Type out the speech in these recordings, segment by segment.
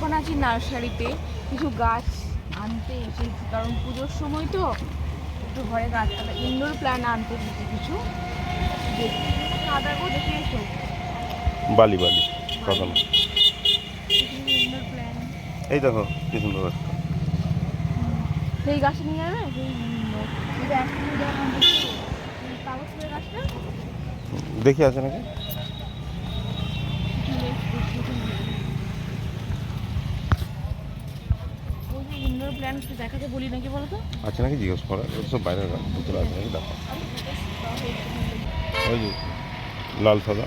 এখন আছি নার্সারিতে, কিছু গাছ আনতে এসেছি, কারণ পুজোর সময় তো একটু ঘরে গাছপালা ইনডোর প্ল্যান্ট আনতে এসেছি কিছু। দাদাকেও দেখে এসো। বালি বালি কথা না, ইনডোর প্ল্যান্ট এই দেখো কি সুন্দর গাছটা। সেই গাছটা নিয়ে যাবে, সেই কাগজ ফুলের গাছটা দেখি আছে নাকি। ইনডোর প্ল্যান্ট দেখাতে বলি নাকি বলো তো? আছে নাকি জিজ্ঞেস করা, সব বাইরের গাছ ভিতরে আছে নাকি দেখো। ওই যে লাল সাদা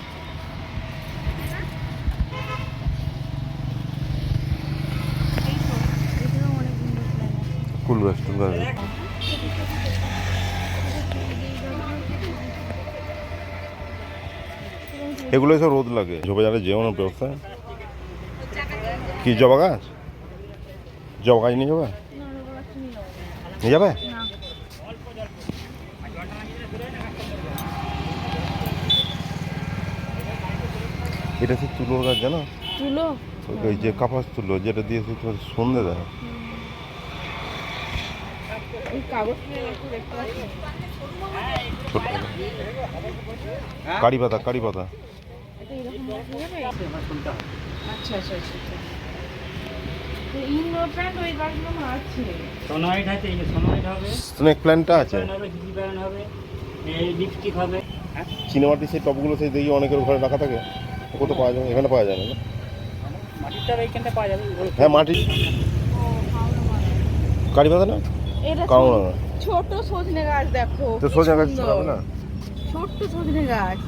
কুল গাছ টুল গাছ। এগুলো সব রোদ লাগে, ঝোপে জানে যেও না ব্যবস্থা। কি জবা গাছ? জবা গাছ নিয়ে যাবে? নিয়ে যাবে? এটা হচ্ছে তুলোর গাছ জানো? তুলো ওই যে কাপাস তুলো যেটা দিয়ে সন্ধে দেয়। ছোট কারি পাতা, কারি পাতা। স্নেক প্ল্যান্টটা আছে। চিনেমাটি সেই টপগুলো সেই দেখি অনেকের ঘরে রাখা থাকে, কত পাওয়া যাবে? এখানে পাওয়া যায় না। হ্যাঁ মাটি কারি পাতা না, কাউনা না। ছোট সজনে গাছ দেখো, তো সজনে গাছ হবে না? ছোট্ট সজনে গাছ।